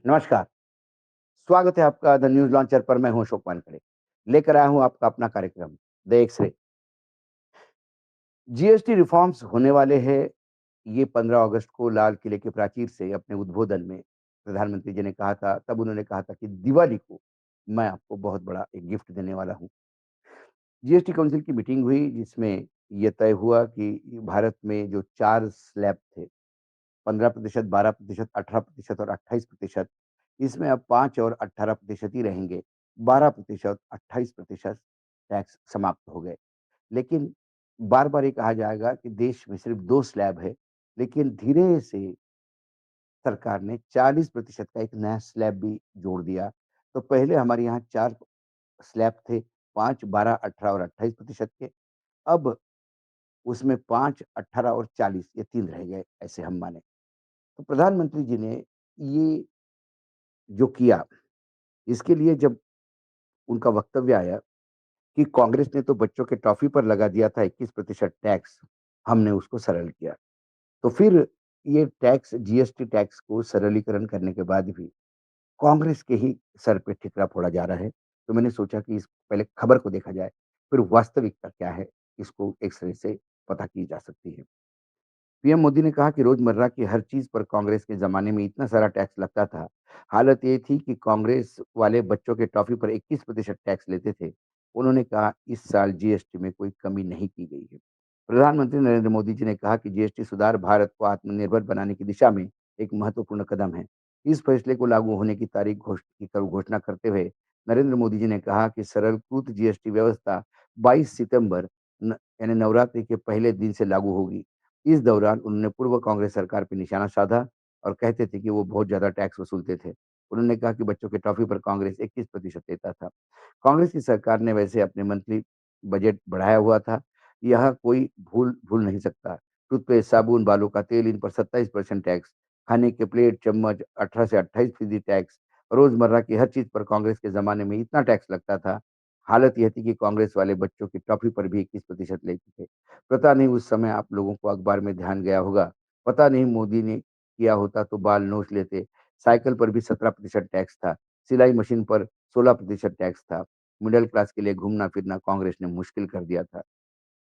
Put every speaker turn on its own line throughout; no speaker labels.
नमस्कार, स्वागत है आपका द न्यूज़ लॉन्चर पर मैं हूँ अशोक वानखेड़े। लेकर आया हूँ आपका अपना कार्यक्रम द एक्स-रे। जीएसटी रिफॉर्म्स होने वाले हैं, ये 15 अगस्त को लाल किले के प्राचीर से अपने उद्बोधन में प्रधानमंत्री जी ने कहा था, तब उन्होंने कहा था कि दिवाली को मैं आपको बहुत बड़ा एक गिफ्ट देने वाला हूँ। जीएसटी काउंसिल की मीटिंग हुई जिसमें ये तय हुआ कि भारत में जो 4 स्लैब थे 15%, 12%, 18% और 28%, इसमें अब 5 और 18% ही रहेंगे। 12%, 28% टैक्स समाप्त हो गए। लेकिन बार-बार ये कहा जाएगा कि देश में सिर्फ 2 स्लैब है, लेकिन धीरे से सरकार ने 40% का एक नया स्लैब भी जोड़ दिया। तो पहले हमारे यहाँ 4 स्लैब थे, 5, 12, 18 और 28% के। अब उसमें 5, 18 और 40 ये 3 रह गए, ऐसे हम माने। तो प्रधानमंत्री जी ने ये जो किया, इसके लिए जब उनका वक्तव्य आया कि कांग्रेस ने तो बच्चों के टॉफ़ी पर लगा दिया था 21% टैक्स, हमने उसको सरल किया। तो फिर ये टैक्स जीएसटी टैक्स को सरलीकरण करने के बाद भी कांग्रेस के ही सर पे ठिकरा फोड़ा जा रहा है। तो मैंने सोचा कि इस पहले खबर को देखा जाए, फिर वास्तविकता क्या है, इसको एक्स-रे से पता की जा सकती है। पीएम मोदी ने कहा कि रोजमर्रा की हर चीज पर कांग्रेस के जमाने में इतना सारा टैक्स लगता था। हालत ये थी कि कांग्रेस वाले बच्चों के टॉफी पर 21% टैक्स लेते थे। उन्होंने कहा इस साल जीएसटी में कोई कमी नहीं की गई है। प्रधानमंत्री नरेंद्र मोदी जी ने कहा कि जीएसटी सुधार भारत को आत्मनिर्भर बनाने की दिशा में एक महत्वपूर्ण कदम है। इस फैसले को लागू होने की तारीख घोषणा करते हुए नरेंद्र मोदी जी ने कहा कि सरलीकृत जीएसटी व्यवस्था 22 सितंबर यानी नवरात्रि के पहले दिन से लागू होगी। इस दौरान उन्होंने पूर्व कांग्रेस सरकार पे निशाना साधा और कहते थे कि वो बहुत ज़्यादा टैक्स वसूलते थे। उन्होंने कहा कि बच्चों के टॉफ़ी पर कांग्रेस 21% लेता था। कांग्रेस की सरकार ने वैसे अपने मंथली बजट बढ़ाया हुआ था। यह कोई भूल भूल नहीं सकता। टूथपेस्ट, साबुन, बालों का तेल इन पर 27% टैक्स, खाने के प्लेट, चम्मच 18 से 28% टैक्स, रोज़मर्रा की हर चीज़ पर कांग्रेस के ज़माने में इतना टैक्स लगता था। हालत यह थी कि कांग्रेस वाले बच्चों की टॉफ़ी पर भी 21% लेते थे। पता नहीं उस समय आप लोगों को अखबार में ध्यान गया होगा, पता नहीं मोदी ने किया होता तो बाल नोच लेते। साइकिल पर भी 17% टैक्स था, सिलाई मशीन पर 16% टैक्स था। मिडल क्लास के लिए घूमना-फिरना कांग्रेस ने मुश्किल कर दिया था।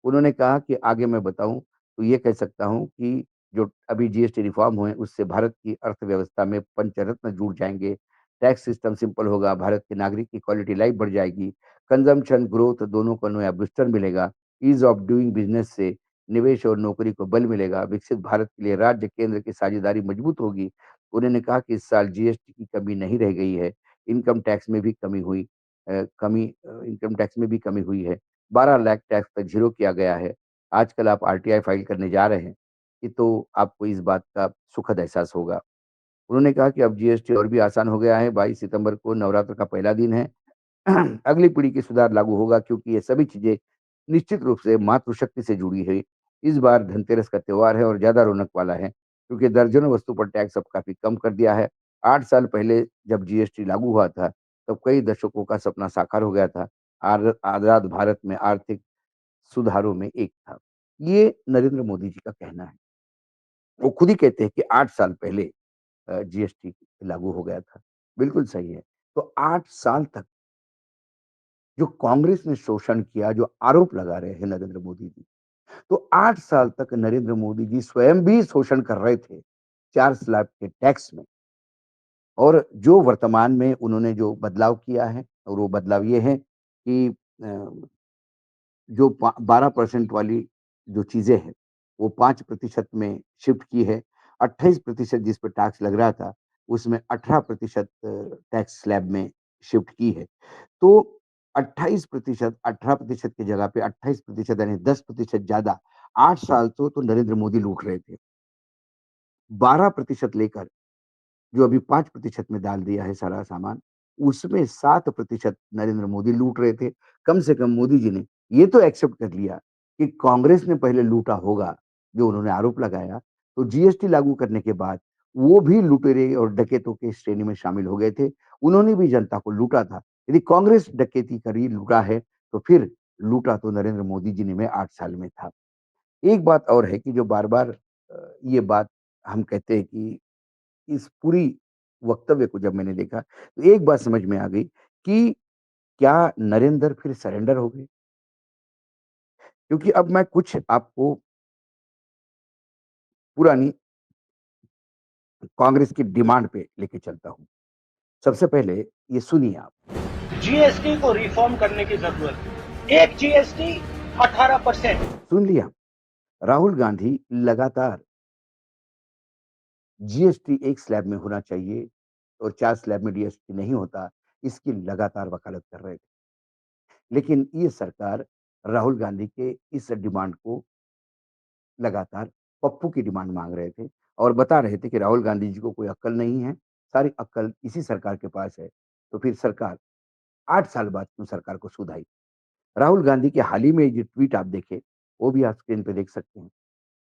उन्होंने कहा कि आगे मैं बताऊँ तो ये कह सकता हूँ कि जो अभी जीएसटी रिफ़ॉर्म हुए उससे भारत की अर्थव्यवस्था में पंचरत्न जुड़ जाएँगे। टैक्स सिस्टम सिंपल होगा, भारत के नागरिक की क्वालिटी लाइफ़ बढ़ जाएगी, कंज़म्पशन, ग्रोथ दोनों को नया बूस्टर मिलेगा, ईज़ ऑफ डूइंग बिज़नेस से निवेश और नौकरी को बल मिलेगा, विकसित भारत के लिए राज्य केंद्र की साझेदारी मजबूत होगी। उन्होंने कहा कि इस साल जीएसटी की कमी नहीं रह गई है, इनकम टैक्स में भी कमी हुई इनकम टैक्स में भी कमी हुई है। 12 लाख टैक्स तक ज़ीरो किया गया है। आजकल आप आरटीआई फाइल करने जा रहे हैं, कि तो आपको इस बात का सुखद एहसास होगा। उन्होंने कहा कि अब जीएसटी और भी आसान हो गया है, 22 सितंबर को नवरात्र का पहला दिन है। अगली पीढ़ी की सुधार लागू होगा क्योंकि ये सभी चीज़ें निश्चित रूप से मातृशक्ति से जुड़ी है। इस बार धनतेरस का त्योहार है और ज़्यादा रौनक वाला है, क्योंकि दर्जनों वस्तु पर टैक्स अब काफ़ी कम कर दिया है। 8 साल पहले जब जीएसटी लागू हुआ था, तब कई दशकों का सपना साकार हो गया था। आज़ाद भारत में आर्थिक सुधारों में एक था। ये नरेंद्र मोदी जी का कहना है। वो खुद ही कहते हैं कि 8 साल पहले जीएसटी लागू हो गया था। बिल्कुल सही है। तो 8 साल तक जो कांग्रेस ने शोषण किया, जो आरोप लगा रहे हैं नरेंद्र मोदी जी, तो 8 साल तक नरेंद्र मोदी जी स्वयं भी शोषण कर रहे थे, 4 स्लैब के टैक्स में। और जो वर्तमान में उन्होंने जो बदलाव किया है और वो बदलाव ये है कि जो पा 12% वाली जो चीज़ें हैं, वो 5% में शिफ्ट की है। 28% जिस पे टैक्स लग रहा था, उसमें 18% टैक्स स्लैब में शिफ्ट की है। तो 28% 18% की जगह पे 28% यानी 10% ज़्यादा 8 साल तो नरेंद्र मोदी लूट रहे थे। 12% लेकर जो अभी 5% में डाल दिया है सारा सामान, उसमें 7% नरेंद्र मोदी लूट रहे थे। कम से कम मोदी जी ने ये तो एक्सेप्ट कर लिया कि कांग्रेस ने पहले लूटा होगा, जो उन्होंने आरोप लगाया। तो जीएसटी लागू करने के बाद वो भी लुटेरे और डकैतों की श्रेणी में शामिल हो गए थे। उन्होंने भी जनता को लूटा था। यदि कांग्रेस डकैती करी, लूटा है, तो फिर लूटा तो नरेंद्र मोदी जी ने में 8 साल में था। एक बात और है कि जो बार-बार ये बात हम कहते हैं कि इस पूरी वक्तव्य को जब मैंने देखा, तो एक बात समझ में आ गई कि क्या नरेंद्र फिर सरेंडर हो गए? क्योंकि अब मैं कुछ आपको पुरानी कांग्रेस की डिमांड पे लेके चलता हूँ। सबसे पहले ये सुनिए आप।
जीएसटी को रिफॉर्म करने की जरूरत है। एक जीएसटी 18%।
सुन लिया? राहुल गांधी लगातार जीएसटी एक स्लैब में होना चाहिए और 4 स्लैब में जीएसटी नहीं होता, इसकी लगातार वकालत कर रहे थे। लेकिन ये सरकार राहुल गांधी के इस डिमांड को लगातार पप्पू की डिमांड माँग रहे थे और बता रहे थे कि राहुल गांधी जी को कोई अक्ल नहीं है, सारी अक्ल इसी सरकार के पास है। तो फिर सरकार 8 साल बाद क्यों सरकार को सुधाई? राहुल गांधी के हाल ही में जो ट्वीट आप देखे, वो भी आप स्क्रीन पे देख सकते हैं।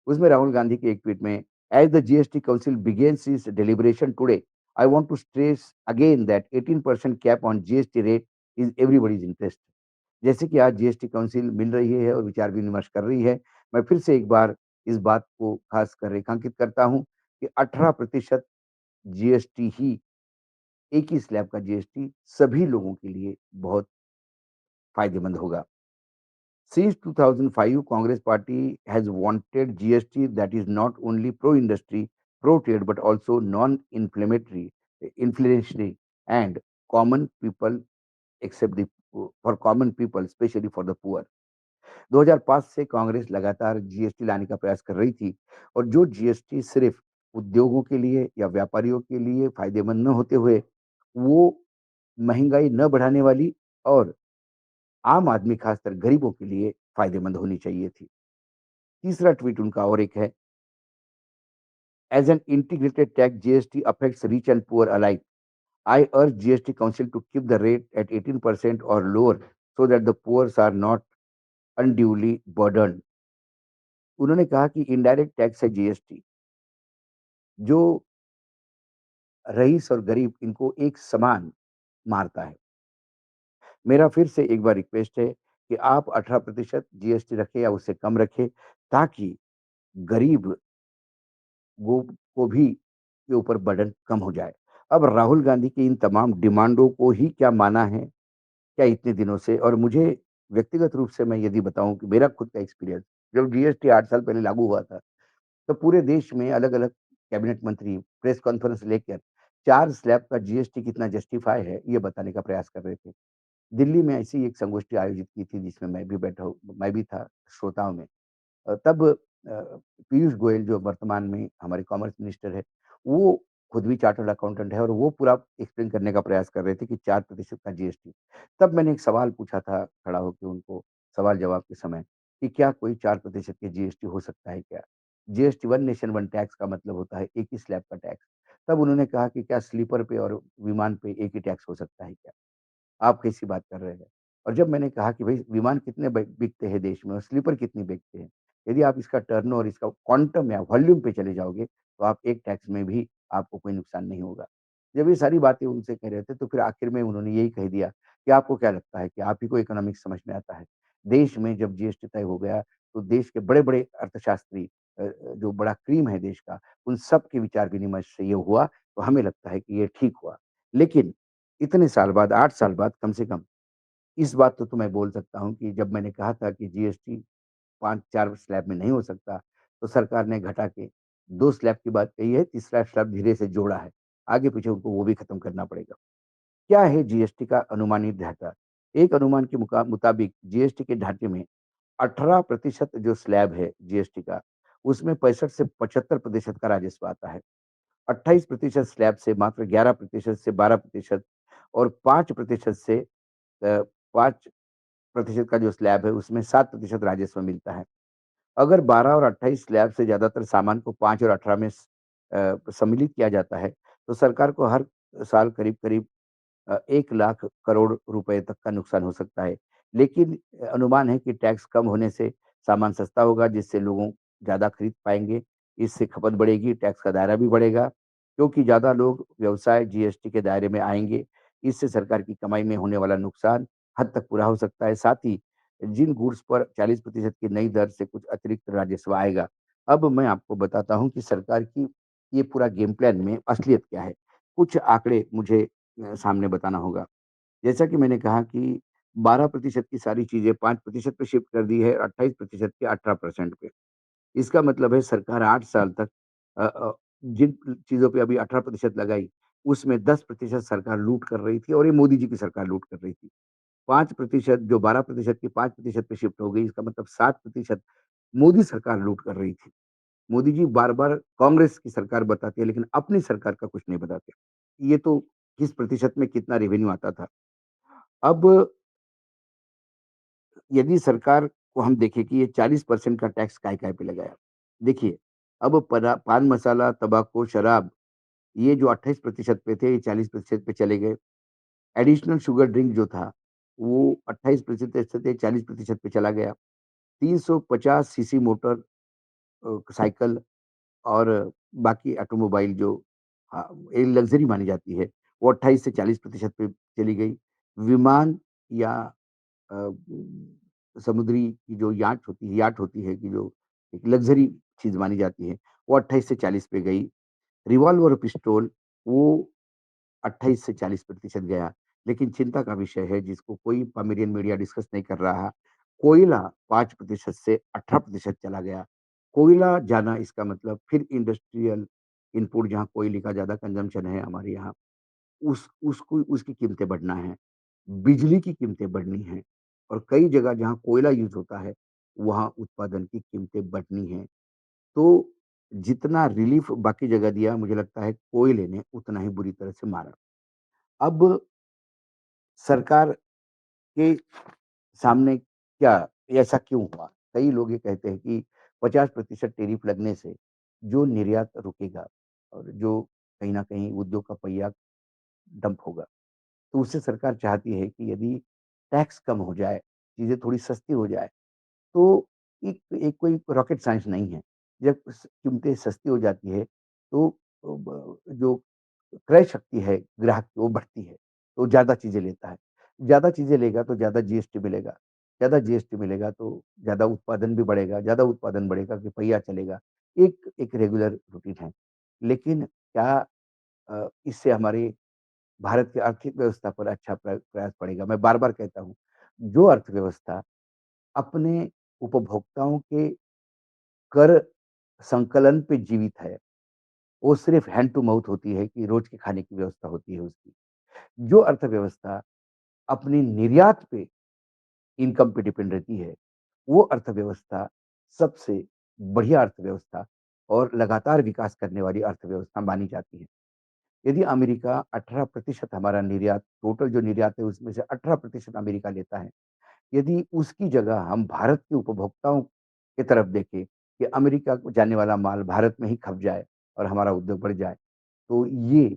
उसमें राहुल गांधी के एक ट्वीट में as the GST council begins its deliberation today, I want to stress again that 18% cap on GST rate is everybody's interest. जैसे कि आज जीएसटी काउंसिल मिल रही है और विचार विमर्श कर रही है, मैं फिर से एक बार इस बात को खासकर रेखांकित करता हूं कि 18% जीएसटी ही, एक ही स्लैब का जीएसटी सभी लोगों के लिए बहुत फायदेमंद होगा। Since 2005, Congress party has wanted GST that is not only pro-industry, pro-trade, but also non-inflammatory, inflationary, and common people except the for common people, especially for the poor. 2005 से कांग्रेस लगातार जीएसटी लाने का प्रयास कर रही थी और जो जीएसटी सिर्फ उद्योगों के लिए या व्यापारियों के लिए फायदेमंद न होते हुए वो महंगाई न बढ़ाने वाली और आम आदमी खासकर गरीबों के लिए फायदेमंद होनी चाहिए थी। तीसरा ट्वीट उनका और एक है, as an integrated tax GST affects rich and poor alike, I urge GST council to keep the rate at 18% और lower so that the poors are not unduly burden. उन्होंने कहा कि इनडायरेक्ट टैक्स है GST, जो रईस और गरीब इनको एक समान मारता है। मेरा फिर से एक बार रिक्वेस्ट है कि आप 18% जीएसटी रखें या उससे कम रखें, ताकि गरीब वो को भी के ऊपर बर्डन कम हो जाए। अब राहुल गांधी की इन तमाम डिमांडों को ही क्या माना है, क्या इतने दिनों से? और मुझे व्यक्तिगत रूप से मैं यदि बताऊँ कि मेरा खुद का एक्सपीरियंस, जब जीएसटी 8 साल पहले लागू हुआ था, तो पूरे देश में अलग-अलग कैबिनेट मंत्री प्रेस कॉन्फ्रेंस लेकर 4 स्लैब का जीएसटी कितना जस्टिफाई है, ये बताने का प्रयास कर रहे थे। दिल्ली में ऐसी एक संगोष्ठी आयोजित की थी जिसमें मैं भी था श्रोताओं में। तब पीयूष गोयल जो वर्तमान में हमारे कॉमर्स मिनिस्टर है, वो खुद भी चार्टर्ड अकाउंटेंट है और वो पूरा एक्सप्लेन करने का प्रयास कर रहे थे कि 4% का जीएसटी। तब मैंने एक सवाल पूछा था खड़ा होके उनको, सवाल-जवाब के समय, कि क्या कोई 4% के जीएसटी हो सकता है क्या? GST one nation one tax का मतलब होता है एक ही स्लैब का टैक्स। तब उन्होंने कहा कि क्या स्लीपर पे और विमान पे एक ही टैक्स हो सकता है क्या? आप कैसी बात कर रहे हैं? और जब मैंने कहा कि भई विमान कितने बिकते हैं देश में और स्लीपर कितनी बिकते हैं? यदि आप इसका टर्नओवर, इसका क्वांटम या वॉल्यूम पे चले जाओगे, तो आप एक टैक्स में भी आपको कोई नुकसान नहीं होगा। जब ये सारी बातें उनसे कह रहे थे, तो फिर आखिर में उन्होंने यही कह दिया कि आपको क्या लगता है कि आप ही को इकोनॉमिक्स समझ में आता है? देश में जब जीएसटी तय हो गया, तो देश के बड़े-बड़े अर्थशास्त्री, जो बड़ा क्रीम है देश का, उन सब के विचार विनिमय से ये हुआ, तो हमें लगता है कि ये ठीक हुआ। लेकिन इतने साल बाद, 8 साल बाद कम से कम, इस बात तो मैं बोल सकता हूँ कि जब मैंने कहा था कि जीएसटी 5-4 स्लैब में नहीं हो सकता, तो सरकार ने घटा के 2 स्लैब की बात कही है, तीसरा स्लैब धीरे से जोड़ा है। आगे-पीछे उनको वो भी खत्म करना पड़ेगा। क्या है जीएसटी का अनुमानित ढाँचा? एक अनुमान के मुताबिक जीएसटी के ढाँचे में 18% जो स्लैब है जीएसटी का, उसमें 65 से 75% का राजस्व आता है। 28% स्लैब से मात्र 11% से 12% और 5% से 5% का जो स्लैब है उसमें 7% राजस्व मिलता है। अगर 12 और 28 स्लैब से ज़्यादातर सामान को 5 और 18 में सम्मिलित किया जाता है, तो सरकार को हर साल करीब-करीब 1 लाख करोड़ रुपए तक का नुकसान हो सकता है। लेकिन अनुमान है कि टैक्स कम होने से सामान सस्ता होगा, जिससे लोगों ज़्यादा खरीद पाएँगे, इससे खपत बढ़ेगी, टैक्स का दायरा भी बढ़ेगा, क्योंकि ज़्यादा लोग व्यवसाय जीएसटी के दायरे में आएँगे। इससे सरकार की कमाई में होने वाला नुकसान हद तक पूरा हो सकता है। साथ ही जिन गुड्स पर 40% की नई दर से कुछ अतिरिक्त राजस्व आएगा। अब मैं आपको बताता हूँ कि सरकार की ये पूरा गेम प्लान में असलियत क्या है। कुछ आंकड़े मुझे सामने बताना होगा। जैसा कि मैंने कहा कि 12% की सारी चीज़ें 5% पे शिफ्ट कर दी है, 28% की 18% पे। इसका मतलब है सरकार 8 साल तक जिन चीज़ों पे अभी 18% लगाई, उसमें 10% सरकार लूट कर रही थी और ये मोदी जी की सरकार लूट कर रही थी। 5% जो 12% की 5% पे शिफ्ट हो गई, इसका मतलब 7% मोदी सरकार लूट कर रही थी। मोदी जी बार-बार कांग्रेस की सरकार बताते हैं, लेकिन अपनी सरकार का कुछ नहीं बताते। ये तो किस प्रतिशत में कितना रेवेन्यू आता था। अब यदि सरकार को हम देखें कि ये 40% का टैक्स काय-काय पे लगाया। देखिए, अब पान मसाला, तम्बाकू, शराब ये जो 28% पे थे, ये 40% पे चले गए। एडिशनल शुगर ड्रिंक जो था, वो 28% से 40% पे चला गया। 350 सीसी मोटर साइकिल और बाकी ऑटोमोबाइल जो एक लग्ज़री मानी जाती है, वो 28 से 40% पे चली गई। विमान या समुद्री की जो याट होती है कि जो एक लग्ज़री चीज़ मानी जाती है, वो 28 से 40 पे गई। रिवॉल्वर और पिस्तौल वो 28 से 40% गया। लेकिन चिंता का विषय है जिसको कोई पमेरियन मीडिया डिस्कस नहीं कर रहा, कोयला 5% से 18% चला गया। कोयला जाना इसका मतलब फिर इंडस्ट्रियल इनपुट जहाँ कोयले का ज़्यादा कंज़म्पशन है हमारे यहाँ, उसको उसकी कीमतें बढ़ना है। बिजली की कीमतें बढ़नी हैं और कई जगह जहाँ कोयला यूज़ होता है, वहाँ उत्पादन की कीमतें बढ़नी हैं। तो जितना रिलीफ़ बाकी जगह दिया, मुझे लगता है कोयले ने उतना ही बुरी तरह से मारा। अब सरकार के सामने क्या ऐसा क्यों हुआ? कई लोग ये कहते हैं कि 50% टैरिफ लगने से जो निर्यात रुकेगा और जो कहीं न कहीं उद्योग का पहिया डंप होगा। तो उससे सरकार चाहती है कि यदि टैक्स कम हो जाए, चीज़ें थोड़ी सस्ती हो जाए, तो एक एक कोई रॉकेट साइंस नहीं है। जब कीमतें सस्ती हो जाती है, तो जो क्रय शक्ति है ग्राहक की वो बढ़ती है, तो ज़्यादा चीज़ें लेता है। ज़्यादा चीज़ें लेगा तो ज़्यादा जीएसटी मिलेगा, ज़्यादा जीएसटी मिलेगा तो ज़्यादा उत्पादन भी बढ़ेगा, ज़्यादा उत्पादन बढ़ेगा कि पहिया चलेगा। एक एक रेगुलर रूटीन है। लेकिन क्या इससे हमारे भारत की आर्थिक व्यवस्था पर अच्छा प्रयास पड़ेगा? मैं बार-बार कहता हूँ, जो अर्थव्यवस्था अपने उपभोक्ताओं के कर संकलन पे जीवित है, वो सिर्फ़ हैंड टू माउथ होती है कि रोज़ के खाने की व्यवस्था होती है उसकी। जो अर्थव्यवस्था अपनी निर्यात पे इनकम पे डिपेंड रहती है, वो अर्थव्यवस्था सबसे बढ़िया अर्थव्यवस्था और लगातार विकास करने वाली अर्थव्यवस्था मानी जाती है। यदि अमेरिका 18% हमारा निर्यात टोटल जो निर्यात है उसमें से 18% अमेरिका लेता है। यदि उसकी जगह हम भारत के उपभोक्ताओं की तरफ देखें कि अमेरिका को जाने वाला माल भारत में ही खप जाए और हमारा उद्योग बढ़ जाए, तो ये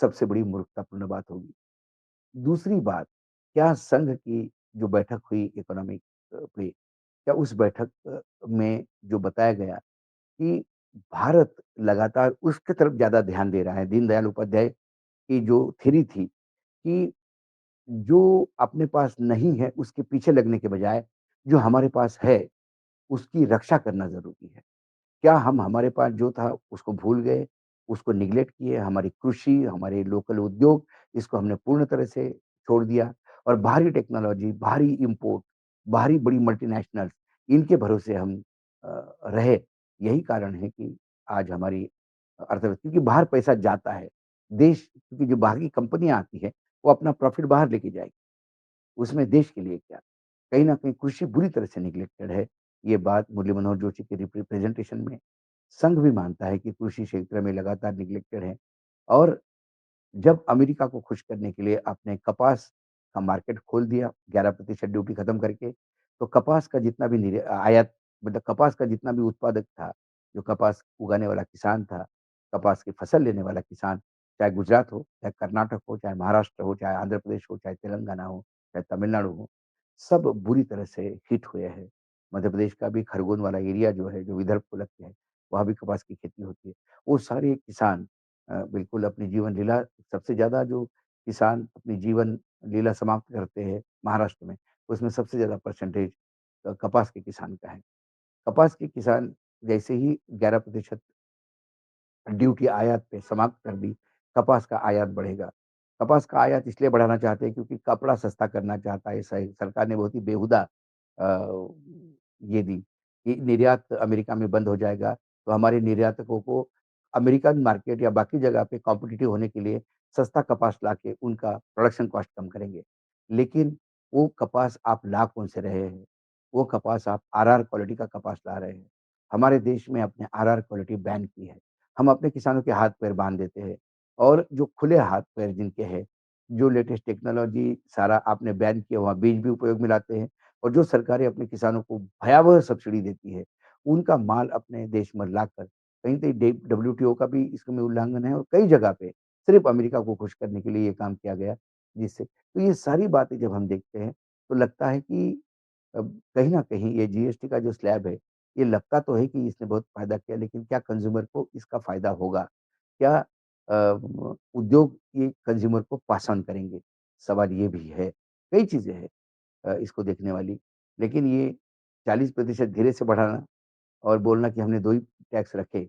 सबसे बड़ी मूर्खतापूर्ण बात होगी। दूसरी बात, क्या संघ की जो बैठक हुई इकोनॉमिक पे, क्या उस बैठक में जो बताया गया कि भारत लगातार उसकी तरफ ज़्यादा ध्यान दे रहा है। दीनदयाल उपाध्याय की जो थ्योरी थी कि जो अपने पास नहीं है, उसके पीछे लगने के बजाय जो हमारे पास है, उसकी रक्षा करना ज़रूरी है। क्या हम हमारे पास जो था उसको भूल गए, उसको नेग्लेक्ट किए, हमारी कृषि, हमारे लोकल उद्योग इसको हमने पूर्ण तरह से छोड़ दिया और बाहरी टेक्नोलॉजी, बाहरी इम्पोर्ट, बाहरी बड़ी मल्टीनेशनल्स इनके भरोसे हम रहे। यही कारण है कि आज हमारी अर्थव्यवस्था क्योंकि बाहर पैसा जाता है। देश क्योंकि जो बाहर की कंपनियाँ आती हैं, वो अपना प्रॉफिट बाहर लेके जाएगी। उसमें देश के लिए क्या? कहीं न कहीं कृषि बुरी तरह से नेग्लेक्टेड है। ये बात मुरली मनोहर जोशी के रिप्रेजेंटेशन में संघ भी मानता है कि कृषि क्षेत्र में लगातार नेग्लेक्टेड है और जब अमेरिका को खुश करने के लिए आपने कपास का मार्केट खोल दिया 11% ड्यूटी खत्म करके, तो कपास का जितना भी आयात मतलब कपास का जितना भी उत्पादक था, जो कपास उगाने वाला किसान था, कपास की फसल लेने वाला किसान, चाहे गुजरात हो, चाहे कर्नाटक हो, चाहे महाराष्ट्र हो, चाहे आंध्र प्रदेश हो, चाहे तेलंगाना हो, चाहे तमिलनाडु हो, सब बुरी तरह से हिट हुए हैं। मध्य प्रदेश का भी खरगोन वाला एरिया जो है, जो विदर्भ को लगते हैं, वहाँ भी कपास की खेती होती है। वो सारे किसान बिल्कुल अपनी जीवन लीला सबसे ज़्यादा जो किसान अपनी जीवन लीला समाप्त करते हैं महाराष्ट्र में, उसमें सबसे ज़्यादा परसेंटेज कपास के किसान का है। कपास के किसान जैसे ही 11% ड्यूटी आयात पे समाप्त कर दी, कपास का आयात बढ़ेगा। कपास का आयात इसलिए बढ़ाना चाहते हैं क्योंकि कपड़ा सस्ता करना चाहता है सही सरकार ने बहुत ही बेहुदा ये दी कि निर्यात अमेरिका में बंद हो जाएगा, तो हमारे निर्यातकों को अमेरिकन मार्केट या बाकी जगह पे कॉम्पिटिटिव होने के लिए सस्ता कपास लाके उनका प्रोडक्शन कॉस्ट कम करेंगे। लेकिन वो कपास आप ला कौन से रहे हैं? वो कपास आप आरआर क्वालिटी का कपास ला रहे हैं। हमारे देश में अपने आरआर क्वालिटी बैन की है। हम अपने किसानों के हाथ-पैर बाँध देते हैं और जो खुले हाथ-पैर जिनके हैं, जो लेटेस्ट टेक्नोलॉजी सारा आपने बैन किया हुआ बीज भी उपयोग में लाते हैं और जो सरकारें अपने किसानों को भयावह सब्सिडी देती है, उनका माल अपने देश में लाकर कहीं-कहीं डे डब्ल्यूटीओ का भी इसमें उल्लंघन है और कई जगह पे सिर्फ़ अमेरिका को खुश करने के लिए ये काम किया गया, जिससे तो ये सारी बातें जब हम देखते हैं, तो लगता है कि कहीं न कहीं ये जीएसटी का जो स्लैब है, ये लगता तो है कि इसने बहुत फ़ायदा किया, लेकिन क्या कंज़्यूमर को इसका फ़ायदा होगा? क्या उद्योग ये कंज़्यूमर को पास ऑन करेंगे? सवाल ये भी है। कई चीज़ें हैं इसको देखने वाली, लेकिन ये 40% धीरे से बढ़ाना और बोलना कि हमने 2 ही टैक्स रखे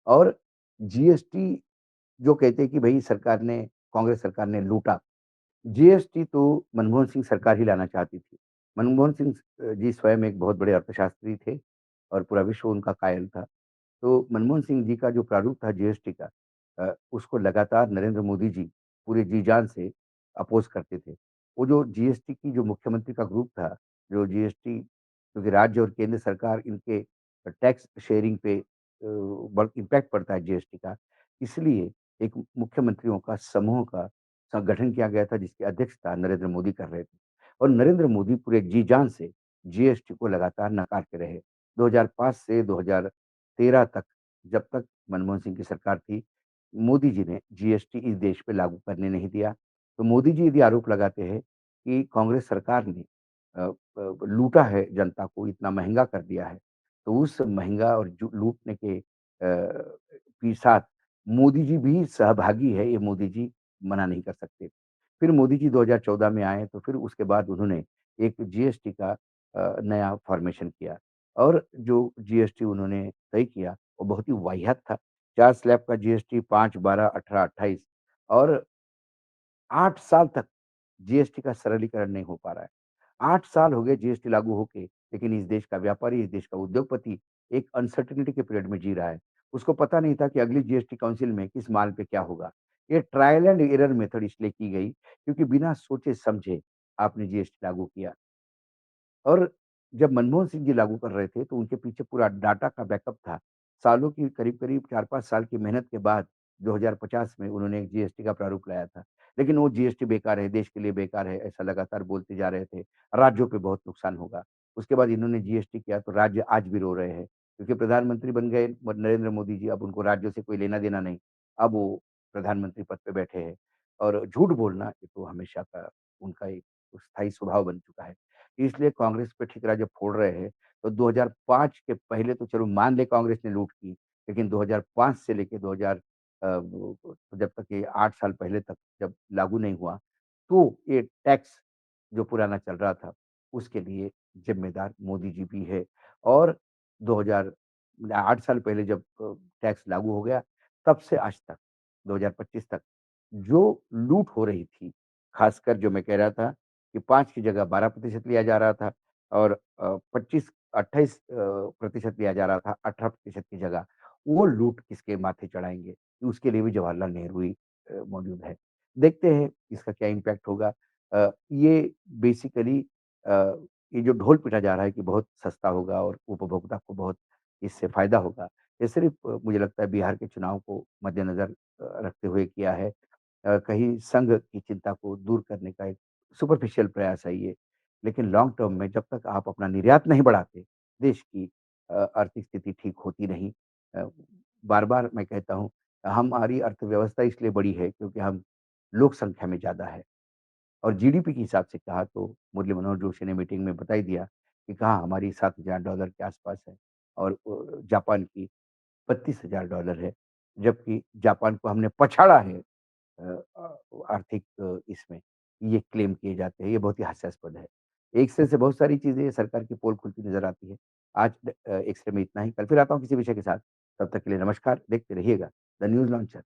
और जीएसटी जो कहते हैं कि भई सरकार ने कांग्रेस सरकार ने लूटा। जीएसटी तो मनमोहन सिंह सरकार ही लाना चाहती थी। मनमोहन सिंह जी स्वयं एक बहुत बड़े अर्थशास्त्री थे और पूरा विश्व उनका कायल था। तो मनमोहन सिंह जी का जो प्रारूप था जीएसटी का उसको लगातार नरेंद्र मोदी जी पूरे जी-जान से अपोज़ करते थे। वो जो जीएसटी की जो मुख्यमंत्री का ग्रुप था, जो जीएसटी क्योंकि राज्य और केंद्र सरकार इनके टैक्स शेयरिंग पे ब इम्पैक्ट पड़ता है जीएसटी का, इसलिए एक मुख्यमंत्रियों का समूह का गठन किया गया था जिसकी अध्यक्षता नरेंद्र मोदी कर रहे थे और नरेंद्र मोदी पूरे जी-जान से जीएसटी को लगातार नकारते रहे। 2005 से 2013 तक जब तक मनमोहन सिंह की सरकार थी, मोदी जी ने जीएसटी इस देश पे लागू करने नहीं दिया। तो मोदी जी यदि आरोप लगाते हैं कि कांग्रेस सरकार ने लूटा है जनता को, इतना महँगा कर दिया है, तो उस महँगा और जू लूटने के साथ मोदी जी भी सहभागी है, ये मोदी जी मना नहीं कर सकते। फिर मोदी जी 2014 में आए, तो फिर उसके बाद उन्होंने एक जीएसटी का नया फ़ॉर्मेशन किया और जो जीएसटी उन्होंने तय किया, वो बहुत ही वाहियात था। 4 स्लैब का जीएसटी 5, 12, 18, 28 और 8 साल तक जीएसटी का सरलीकरण नहीं हो पा रहा है। 8 साल हो गए जीएसटी लागू होके, लेकिन इस देश का व्यापारी, इस देश का उद्योगपति एक अनसर्टेनिटी के पीरियड में जी रहा है। उसको पता नहीं था कि अगली जीएसटी काउंसिल में किस माल पे क्या होगा। ये ट्रायल एंड एरर मेथड इसलिए की गई, क्योंकि बिना सोचे-समझे आपने जीएसटी लागू किया। और जब मनमोहन सिंह जी लागू कर रहे थे, तो उनके पीछे पूरा डाटा का बैकअप था। सालों की करीब-करीब 4-5 साल की मेहनत के बाद 2050 में उन्होंने एक जीएसटी का प्रारूप लाया था। लेकिन वो जीएसटी बेकार है, देश के लिए बेकार है, ऐसा लगातार बोलते जा रहे थे। राज्यों पे बहुत नुकसान होगा। उसके बाद इन्होंने जीएसटी किया तो राज्य आज भी रो रहे हैं, क्योंकि प्रधानमंत्री बन गए नरेंद्र मोदी जी, अब उनको राज्यों से कोई लेना-देना नहीं। अब वो प्रधानमंत्री पद पे बैठे हैं और झूठ बोलना ये तो हमेशा का उनका एक स्थायी स्वभाव बन चुका है। इसलिए कांग्रेस पे ठिकरा जब फोड़ रहे हैं, तो 2005 के पहले तो चलो मान लें कांग्रेस ने लूट की, लेकिन 2005 से लेके 2000 वो जब तक ये 8 साल पहले तक जब लागू नहीं हुआ, तो ये टैक्स जो पुराना चल रहा था, उसके लिए ज़िम्मेदार मोदी जी भी है और 2000 8 साल पहले जब टैक्स लागू हो गया, तब से आज तक 2025 तक जो लूट हो रही थी, खासकर जो मैं कह रहा था कि 5 की जगह 12% लिया जा रहा था और 25-28 प्रतिशत लिया जा रहा था 18% की जगह। वो लूट किसके माथे चढ़ाएँगे? उसके लिए भी जवाहरलाल नेहरू ही मौजूद है। देखते हैं इसका क्या इम्पैक्ट होगा। ये बेसिकली अ, ये जो ढोल पीटा जा रहा है कि बहुत सस्ता होगा और उपभोक्ता को बहुत इससे फ़ायदा होगा, ये सिर्फ़ मुझे लगता है बिहार के चुनाव को मद्देनज़र रखते हुए किया है। कहीं संघ की चिंता को दूर करने का एक सुपरफिशियल प्रयास है ये। लेकिन लॉन्ग टर्म में जब तक आप अपना निर्यात नहीं बढ़ाते, देश की आर्थिक स्थिति ठीक होती नहीं। अ, बार-बार मैं कहता हूँ, हमारी अर्थव्यवस्था इसलिए बड़ी है क्योंकि हम लोक संख्या में ज़्यादा है और जीडीपी के हिसाब से कहा तो मुरली मनोहर जोशी ने मीटिंग में बता ही दिया कि कहाँ हमारी $7,000 के आस-पास है और जापान की $32,000 है, जबकि जापान को हमने पछाड़ा है आर्थिक इसमें, ये क्लेम किए जाते हैं, ये बहुत ही हास्यास्पद है। एक्स-रे से बहुत सारी चीज़ें सरकार की पोल खुलती नज़र आती है। आज एक्स-रे में इतना ही, कल फिर आता हूँ किसी विषय के साथ, तब तक के लिए नमस्कार, देखते रहिएगा द न्यूज़ लॉन्चर।